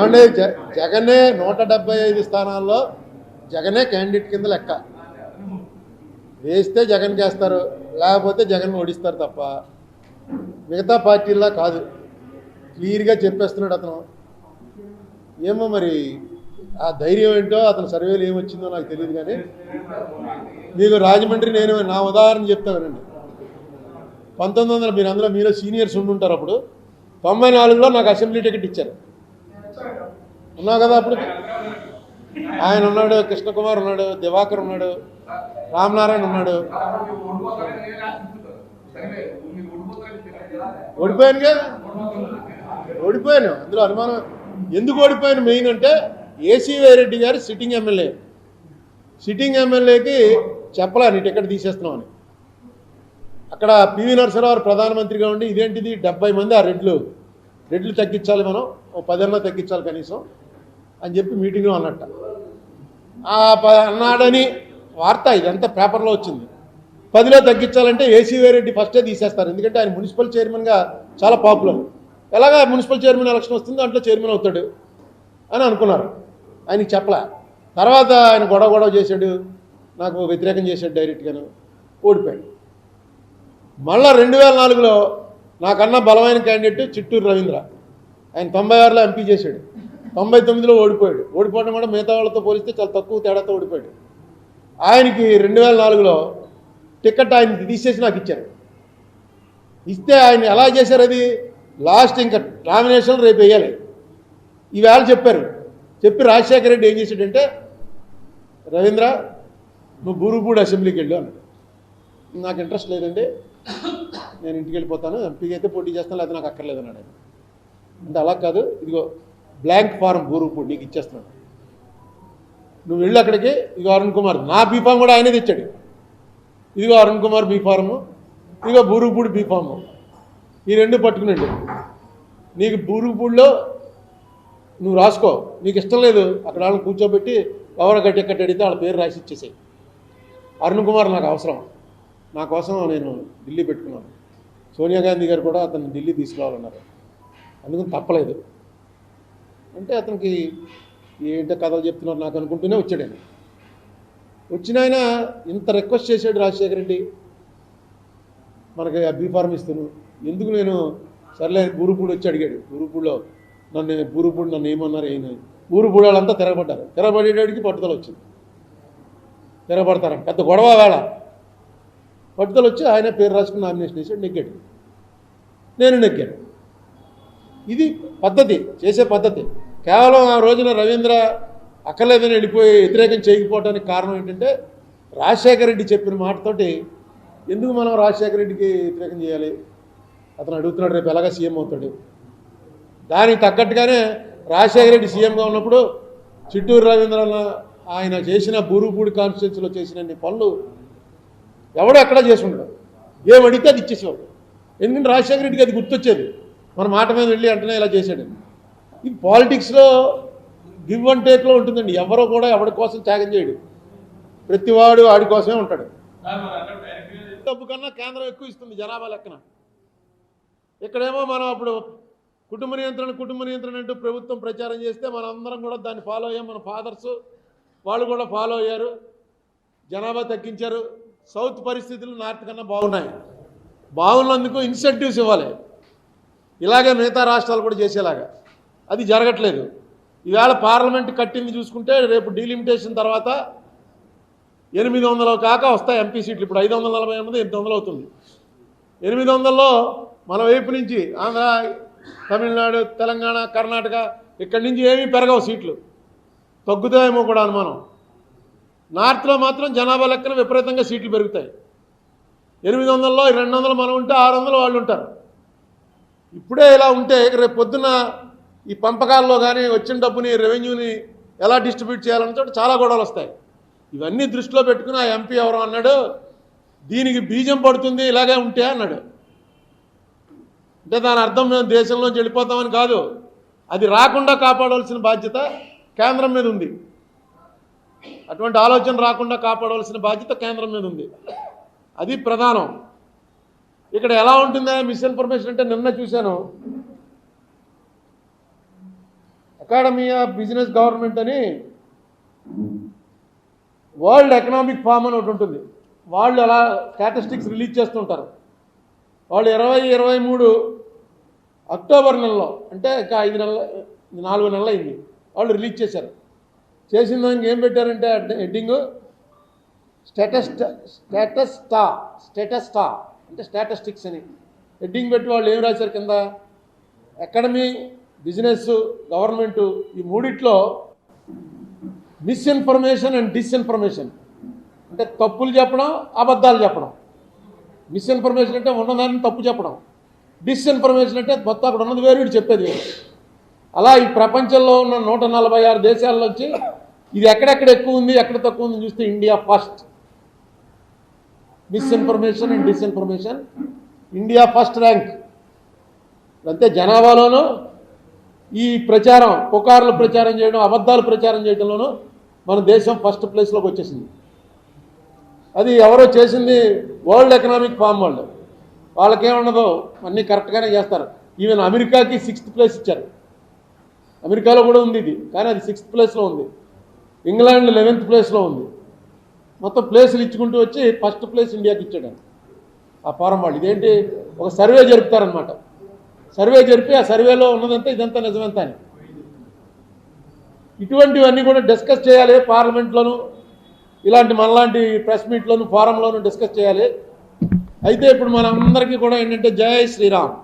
ఏమంటే జగనే 175 స్థానాల్లో జగనే క్యాండిడేట్ కింద లెక్క. వేస్తే జగన్కి వేస్తారు, లేకపోతే జగన్ ఓడిస్తారు తప్ప మిగతా పార్టీలా కాదు. క్లియర్గా చెప్పేస్తున్నాడు అతను. ఏమో మరి ఆ ధైర్యం ఏంటో అతను సర్వేలు ఏమొచ్చిందో నాకు తెలియదు. కానీ మీకు రాజమండ్రి నేను నా ఉదాహరణ చెప్తానండి. 1900 మీరు అందులో మీలో సీనియర్స్ ఉండుంటారు. అప్పుడు 94లో నాకు అసెంబ్లీ టికెట్ ఇచ్చారు. ఉన్నావు కదా అప్పుడు. ఆయన ఉన్నాడు, కృష్ణకుమార్ ఉన్నాడు, దివాకర్ ఉన్నాడు, రామనారాయణ ఉన్నాడు. ఓడిపోయాను కదా, ఓడిపోయాను. అందులో అనుమానం. ఎందుకు ఓడిపోయాను మెయిన్ అంటే ఏసీ రెడ్డి గారు సిట్టింగ్ ఎమ్మెల్యే. సిట్టింగ్ ఎమ్మెల్యేకి చెప్పలే నీ టికెట్ తీసేస్తున్నామని. అక్కడ పివి నరసింహారావు ప్రధానమంత్రిగా ఉండి ఇదేంటిది 70 మంది ఆ రెడ్లు తగ్గించాలి, మనం ఓ 10 అన్నా తగ్గించాలి కనీసం అని చెప్పి మీటింగ్లో అన్నట్ట. అన్నాడని వార్త ఇదంతా పేపర్లో వచ్చింది. 10లో తగ్గించాలంటే ఏసీ రెడ్డి ఫస్టే తీసేస్తారు. ఎందుకంటే ఆయన మున్సిపల్ చైర్మన్గా చాలా పాపులర్. ఎలాగా మున్సిపల్ చైర్మన్ ఎలక్షన్ వస్తుంది, దాంట్లో చైర్మన్ అవుతాడు అని అనుకున్నారు. ఆయనకి చెప్పలే. తర్వాత ఆయన గొడవ చేశాడు, నాకు వ్యతిరేకం చేశాడు డైరెక్ట్గాను, ఓడిపోయాడు. మళ్ళా 2004లో నాకన్నా బలమైన క్యాండిడేట్ చిట్టూరు రవీంద్ర. ఆయన 96లో ఎంపీ చేశాడు, 99లో ఓడిపోయాడు. ఓడిపోవడం కూడా మిగతా వాళ్ళతో పోలిస్తే చాలా తక్కువ తేడాతో ఓడిపోయాడు. ఆయనకి 2004లో టికెట్ ఆయనకి తీసేసి నాకు ఇచ్చారు. ఇస్తే ఆయన ఎలా చేశారు, అది లాస్ట్ ఇంకా నామినేషన్ రేపు వేయాలి. ఈవేళ చెప్పి రాజశేఖర రెడ్డి ఏం చేశాడంటే, రవీంద్ర నువ్వు బూరుగుపూడి అసెంబ్లీకి వెళ్ళు అన్నాడు. నాకు ఇంట్రెస్ట్ లేదండి, నేను ఇంటికి వెళ్ళిపోతాను, ఎంపీకి అయితే పోటీ చేస్తాను, లేకపోతే నాకు అక్కర్లేదు అన్నాడు ఆయన. అంటే అలా కాదు, ఇదిగో బ్లాంక్ ఫారం బూరుగుపూడి నీకు ఇచ్చేస్తున్నాడు, నువ్వు వెళ్ళు అక్కడికి. ఇదిగో అరుణ్ కుమార్, నా బీఫామ్ కూడా ఆయనే తెచ్చాడు. ఇదిగో అరుణ్ కుమార్ బీఫారము, ఇదిగో బూరుగుపూడి బీఫాము, ఈ రెండు పట్టుకునండి. నీకు బూరుగుపూడిలో నువ్వు రాసుకో, నీకు ఇష్టం లేదు అక్కడ వాళ్ళని కూర్చోబెట్టి ఎవరు టికెట్ అడిగితే వాళ్ళ పేరు రాసి ఇచ్చేసాయి. అరుణ్ కుమార్ నాకు అవసరం, నా కోసం నేను ఢిల్లీ పెట్టుకున్నాను. సోనియా గాంధీ గారు కూడా అతన్ని ఢిల్లీ తీసుకురావాలన్నారు, అందుకని తప్పలేదు. అంటే అతనికి ఏంటో కథలు చెప్తున్నారు నాకు అనుకుంటూనే వచ్చాడు. వచ్చిన ఆయన ఇంత రిక్వెస్ట్ చేశాడు రాజశేఖర రెడ్డి, మనకి ఆ బీఫార్మ్ ఇస్తాను. ఎందుకు నేను సర్లే బూరుగుపూడి వచ్చి అడిగాడు. బూరుగుపూడి నన్ను ఏమన్నారు, బూరుగుపూడి వాళ్ళంతా తిరగబడ్డారు. తిరగబడేటికి పట్టుదల వచ్చింది, తిరగబడతారని పెద్ద గొడవ వేళ పట్టుదల వచ్చి ఆయన పేరు రాసుకుని నామినేషన్ వేసాడు, నెగ్గాడు. నేను నెగ్గాను. ఇది పద్ధతి, చేసే పద్ధతి. కేవలం ఆ రోజున రవీంద్ర అక్కర్లేదని వెళ్ళిపోయి వ్యతిరేకం చేయకపోవడానికి కారణం ఏంటంటే రాజశేఖర రెడ్డి చెప్పిన మాటతోటి ఎందుకు మనం రాజశేఖర రెడ్డికి వ్యతిరేకం చేయాలి, అతను అడుగుతున్నాడు రేపు ఎలాగా సీఎం అవుతాడు. దానికి తగ్గట్టుగానే రాజశేఖర రెడ్డి సీఎంగా ఉన్నప్పుడు చిట్టూరు రవీంద్ర ఆయన చేసిన బూరుగుపూడి కాన్స్టిట్యున్సీలో చేసిన పనులు ఎవడో ఎక్కడా చేసి ఉండడు. ఏమడిగితే అది ఇచ్చేసేవాడు. ఎందుకంటే రాజశేఖర రెడ్డికి అది గుర్తొచ్చేది, మన మాట మీద వెళ్ళి అంటనే ఇలా చేశాడు. ఇది పాలిటిక్స్లో గివ్ అండ్ టేక్లో ఉంటుందండి. ఎవరో కూడా ఎవరి కోసం త్యాగం చేయడు, ప్రతివాడు వాడి కోసమే ఉంటాడు. డబ్బు కన్నా కేంద్రం ఎక్కువ ఇస్తుంది జనాభా లెక్కన. ఇక్కడేమో మనం అప్పుడు కుటుంబ నియంత్రణ అంటూ ప్రభుత్వం ప్రచారం చేస్తే మనందరం కూడా దాన్ని ఫాలో అయ్యాం. మన ఫాదర్స్ వాళ్ళు కూడా ఫాలో అయ్యారు, జనాభా తగ్గించారు. సౌత్ పరిస్థితులు నార్త్ కన్నా బాగున్నాయి. బాగున్నందుకు ఇన్సెంటివ్స్ ఇవ్వాలి, ఇలాగే మిగతా రాష్ట్రాలు కూడా చేసేలాగా. అది జరగట్లేదు. ఈవేళ పార్లమెంట్ కట్టింది చూసుకుంటే రేపు డీలిమిటేషన్ తర్వాత 800 కాక వస్తాయి ఎంపీ సీట్లు. ఇప్పుడు 548, 800 అవుతుంది. 800లో మన వైపు నుంచి ఆంధ్ర, తమిళనాడు, తెలంగాణ, కర్ణాటక ఇక్కడి నుంచి ఏమీ పెరగవు సీట్లు, తగ్గుతాయేమో కూడా అనుమానం. నార్త్లో మాత్రం జనాభా లెక్కన విపరీతంగా సీట్లు పెరుగుతాయి. 800లో 200 మనం ఉంటే 600 వాళ్ళు ఉంటారు. ఇప్పుడే ఇలా ఉంటే రేపు పొద్దున్న ఈ పంపకాల్లో కానీ వచ్చిన డబ్బుని రెవెన్యూని ఎలా డిస్ట్రిబ్యూట్ చేయాలన్న చోట చాలా గొడవలు వస్తాయి. ఇవన్నీ దృష్టిలో పెట్టుకుని ఆ ఎంపీ ఎవరో అన్నాడు, దీనికి బీజం పడుతుంది ఇలాగే ఉంటే అన్నాడు. అంటే దాని అర్థం మేము దేశంలోంచి వెళ్ళిపోతామని కాదు, అది రాకుండా కాపాడవలసిన బాధ్యత కేంద్రం మీద ఉంది. అటువంటి ఆలోచన రాకుండా కాపాడవలసిన బాధ్యత కేంద్రం మీద ఉంది. అది ప్రధానం. ఇక్కడ ఎలా ఉంటుందా మిస్ఇన్ఫర్మేషన్ అంటే నిన్న చూశాను, అకాడమీ ఆఫ్ బిజినెస్ గవర్నమెంట్ అని వరల్డ్ ఎకనామిక్ ఫామ్ అని ఒకటి ఉంటుంది. వాళ్ళు అలా స్టాటిస్టిక్స్ రిలీజ్ చేస్తుంటారు. వాళ్ళు 2023 అక్టోబర్ నెలలో, అంటే ఇంకా 4 నెలలు అయింది, వాళ్ళు రిలీజ్ చేశారు. చేసిన దానికి ఏం పెట్టారంటే హెడ్డింగ్ స్టేటస్టా అంటే స్టాటిస్టిక్స్ అని హెడ్డింగ్ పెట్టి వాళ్ళు ఏం రాశారు కింద, ఎకాడమీ, బిజినెస్, గవర్నమెంటు ఈ మూడిట్లో మిస్ఇన్ఫర్మేషన్ అండ్ డిస్ఇన్ఫర్మేషన్ అంటే తప్పులు చెప్పడం, అబద్ధాలు చెప్పడం. మిస్ఇన్ఫర్మేషన్ అంటే ఉన్నదాన్ని తప్పు చెప్పడం, డిస్ఇన్ఫర్మేషన్ అంటే మొత్తం అక్కడ ఉన్నది వేరు, వీడు చెప్పేది వేరు. అలా ఈ ప్రపంచంలో ఉన్న 146 దేశాల్లో వచ్చి ఇది ఎక్కడెక్కడ ఎక్కువ ఉంది, ఎక్కడ తక్కువ ఉంది చూస్తే India first. Misinformation and disinformation India first rank. అంతే జనాభాలోనూ ఈ ప్రచారం, పుకార్లు ప్రచారం చేయడం, అబద్ధాలు ప్రచారం చేయడంలోనూ మన దేశం ఫస్ట్ ప్లేస్లోకి వచ్చేసింది. అది ఎవరో చేసింది వరల్డ్ ఎకనామిక్ ఫామ్ వాళ్ళు. వాళ్ళకేముండదో అన్నీ కరెక్ట్గానే చేస్తారు. ఈవెన్ అమెరికాకి 6th ప్లేస్ ఇచ్చారు. అమెరికాలో కూడా ఉంది ఇది, కానీ అది 6th ప్లేస్లో ఉంది. ఇంగ్లాండ్ 11th ప్లేస్లో ఉంది. మొత్తం ప్లేసులు ఇచ్చుకుంటూ వచ్చి ఫస్ట్ ప్లేస్ ఇండియాకి ఇచ్చాడు ఆ ఫారం వాళ్ళు. ఇదేంటి, ఒక సర్వే జరుపుతారనమాట. సర్వే జరిపి ఆ సర్వేలో ఉన్నదంతా ఇదంతా నిజమంతా అని. ఇటువంటివన్నీ కూడా డిస్కస్ చేయాలి పార్లమెంట్లోను, ఇలాంటి మనలాంటి ప్రెస్ మీట్లోను, ఫారంలోను డిస్కస్ చేయాలి. అయితే ఇప్పుడు మనందరికీ కూడా ఏంటంటే జై శ్రీరామ్.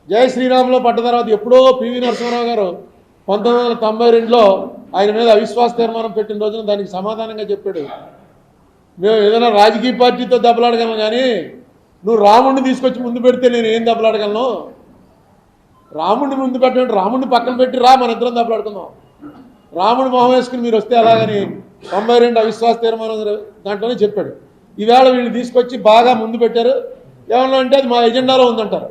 జై శ్రీరామ్లో పడ్డ తర్వాత ఎప్పుడో పివి నరసింహారావు గారు 1992లో ఆయన మీద అవిశ్వాస తీర్మానం పెట్టిన రోజున దానికి సమాధానంగా చెప్పాడు, మేము ఏదైనా రాజకీయ పార్టీతో దెబ్బలాడగలను, కానీ నువ్వు రాముడిని తీసుకొచ్చి ముందు పెడితే నేను ఏం దెబ్బలాడగలను, రాముడిని ముందు పెట్టమంటే రాముడిని పక్కన పెట్టి రా, మన ఇద్దరం దెబ్బలాడుకుందాం, రాముడు మొహం వేసుకుని మీరు వస్తే అలాగని 92 అవిశ్వాస తీర్మానం దాంట్లోనే చెప్పాడు. ఈవేళ వీళ్ళు తీసుకొచ్చి బాగా ముందు పెట్టారు. ఏమన్నా అంటే అది మా ఎజెండాలో ఉందంటారు.